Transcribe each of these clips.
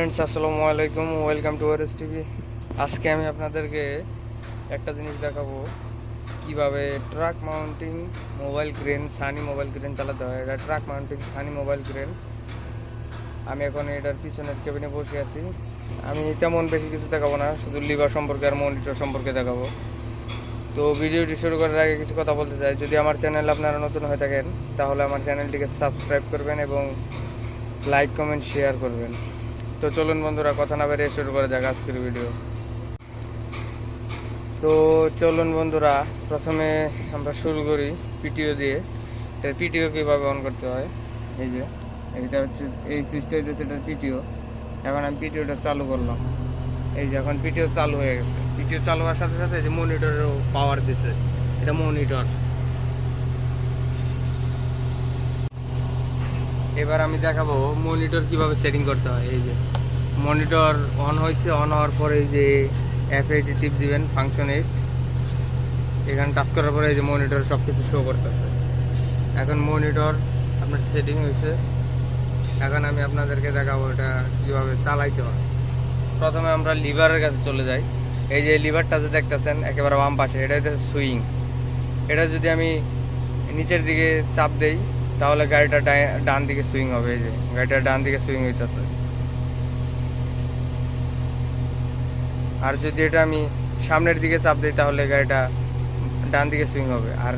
Friends, আসসালামু আলাইকুম। Welcome to our TV. আজকে আমি আপনাদেরকে একটা জিনিস দেখাবো কিভাবে truck mounting mobile crane, Sunny mobile crane চালাতে হয়। এটা truck mounting Sunny mobile crane. আমি এখন এটার পিছনের কেবিনে বসে আছি। আমি তেমন বেশি কিছু দেখাবো না, শুধু লিভার সম্পর্কে আর মনিটর সম্পর্কে দেখাবো। তো ভিডিওটি শুরু করার আগে কিছু কথা বলতে চাই। যদি আমার চ্যানেল আপনারা নতুন হয়ে থাকেন তাহলে আমার চ্যানেলটিকে সাবস্ক্রাইব করবেন এবং লাইক কমেন্ট শেয়ার করবেন। তো চলুন বন্ধুরা, কথা না বেরিয়ে শুরু করা যাক আজকের ভিডিও। তো চলুন বন্ধুরা, প্রথমে আমরা শুরু করি পিটিও দিয়ে। পিটিও কীভাবে অন করতে হয়, এই যে এইটা হচ্ছে এই সুইচটা হচ্ছে এটা পিটিও। এখন আমি পিটিওটা চালু করলাম। এই যে এখন পিটিও চালু হয়ে গেছে। পিটিও চালু হওয়ার সাথে সাথে যে মনিটরেও পাওয়ার দিছে, এটা মনিটর। এবার আমি দেখাবো মনিটর কিভাবে সেটিং করতে হয়। এই যে মনিটর অন হয়েছে, অন হওয়ার পরে এই যে F8 টিপ দিবেন, ফাংশন 8। এখানে টাচ করার পরে এই যে মনিটর সব কিছু শো করতেছে। এখন মনিটর আপনার সেটিং হয়েছে। এখন আমি আপনাদেরকে দেখাবো এটা কীভাবে চালাইতে হয়। প্রথমে আমরা লিভারের কাছে চলে যাই। এই যে লিভারটা যে দেখতেছেন একেবারে বাম পাশে, এটা হচ্ছে সুইং। এটা যদি আমি নিচের দিকে চাপ দেই তাহলে গাড়িটা ডান দিকে সুইং হবে। এই যে গাড়িটা ডান দিকে সুইং হইতেছে। আর যদি এটা আমি সামনের দিকে চাপ দিই তাহলে গাড়িটা ডান দিকে সুইং হবে। আর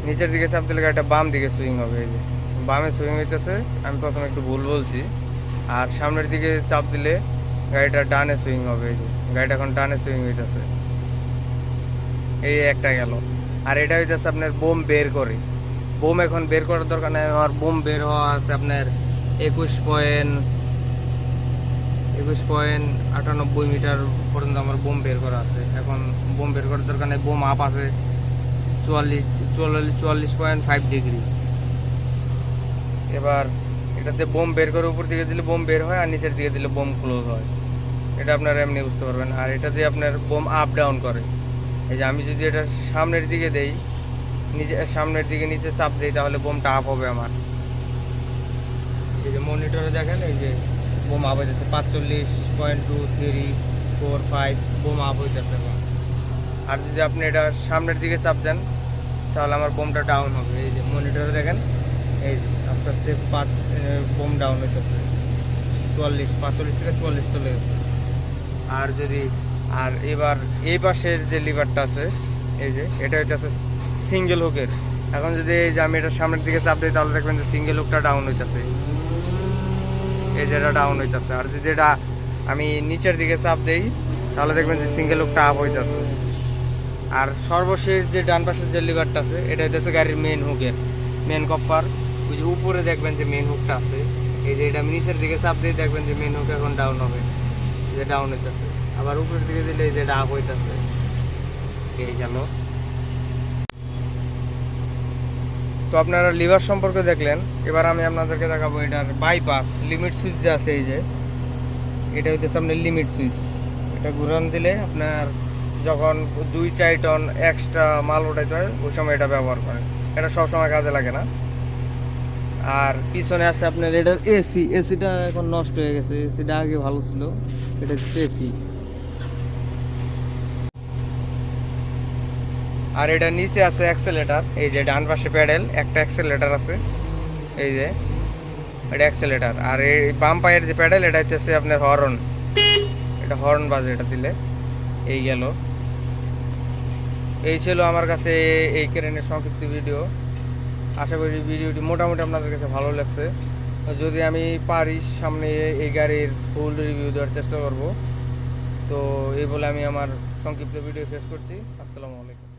নিচের দিকে চাপ দিলে গাড়িটা বাম দিকে সুইং হবে। এই যে বামে সুইং হইতেছে, আমি প্রথমে একটু ভুল বলছি। আর সামনের দিকে চাপ দিলে গাড়িটা ডানে সুইং হবে। এই যে গাড়িটা এখন ডানে সুইং হইতেছে। এই একটা গেল। আর এটা হইতেছে আপনার বোম বের করে। বোম এখন বের করার দরকার নেই, আমার বোম বের হওয়া আছে আপনার 21.98 মিটার পর্যন্ত আমার বোম বের করা আছে। এখন বোম বের করার দরকার নেই, বোম আপ আছে 44.5 ডিগ্রি। এবার এটাতে বোম বের করে উপর দিকে দিলে বোম বের হয়, আর নিচের দিকে দিলে বোম ক্লোজ হয়। এটা আপনারা এমনি বুঝতে পারবেন। আর এটা দিয়ে আপনার বোম আপ ডাউন করে। এই যে আমি যদি এটা সামনের দিকে দেই, সামনের দিকে নিচে চাপ দিই তাহলে বোমটা আপ হবে আমার। এই যে মনিটরে দেখেন, এই যে বোম আপ হইতেছে 45.2345 বোম আপ হইতেছে। আর যদি আপনি এটা সামনের দিকে চাপ দেন তাহলে আমার বোমটা ডাউন হবে। এই যে মনিটরে দেখেন, এই যে আস্তে আস্তে বোম ডাউন হইতেছে 45 থেকে 44 চলে গেছে। আর এবার এই পাশের যে লিভারটা আছে, এই যে এটা হইতেছে সিঙ্গেল হুকের। এখন যদি এই যে আমি এটা সামনের দিকে চাপ দিই তাহলে দেখবেন যে সিঙ্গেল হুকটা ডাউন হইতেছে। এই যে এটা ডাউন হইতেছে। আর যদি এটা আমি নিচের দিকে চাপ দেই তাহলে দেখবেন যে সিঙ্গেল হুকটা আপ হইতেছে। আর সর্বশেষ যে ডান পাশের যে লিভারটা আছে, এটা হইতেছে গাড়ির মেন হুকের, মেন কপার। ওই যে উপরে দেখবেন যে মেন হুকটা আছে। এই যে এটা আমি নিচের দিকে চাপ দিয়ে দেখবেন যে মেন হুক এখন ডাউন হবে, যে ডাউন হইতেছে। আবার উপরের দিকে দিলে এই যে এটা আপ হইতেছে। এই গেল। তো আপনারা লিভার সম্পর্কে দেখলেন। এবার আমি আপনাদেরকে দেখাবো এটার বাইপাস লিমিট সুইচ যে আছে। এই যে এটা হইতেছে আপনার লিমিট সুইচ। এটা ঘুরান দিলে আপনার যখন 2-4 টন এক্সট্রা মাল ওঠাইতে হয় ওই সময় এটা ব্যবহার করে। এটা সবসময় কাজে লাগে না। আর পিছনে আছে আপনার এটার এসি। এসিটা এখন নষ্ট হয়ে গেছে, এসিটা আগে ভালো ছিল। এটা হচ্ছে এসি। আর এটা নিচে আছে অ্যাক্সেলেটার। এই যে ডান পাশে প্যাডেল, একটা অ্যাক্সেলেটার আছে। এই যে এটা অ্যাক্সেলেটার। আর এই বাম পায়ের যে প্যাডেল, এটা হচ্ছে আপনার হর্ন। এটা হর্ন বাজে এটা দিলে। এই গেল। এই ছিল আমার কাছে এই ক্রেনের সংক্ষিপ্ত ভিডিও। আশা করি ভিডিওটি মোটামুটি আপনাদের কাছে ভালো লাগছে। যদি আমি পারি সামনে এই গাড়ির ফুল রিভিউ দেওয়ার চেষ্টা করব। তো এই বলে আমি আমার সংক্ষিপ্ত ভিডিও শেষ করছি। আসসালামু আলাইকুম।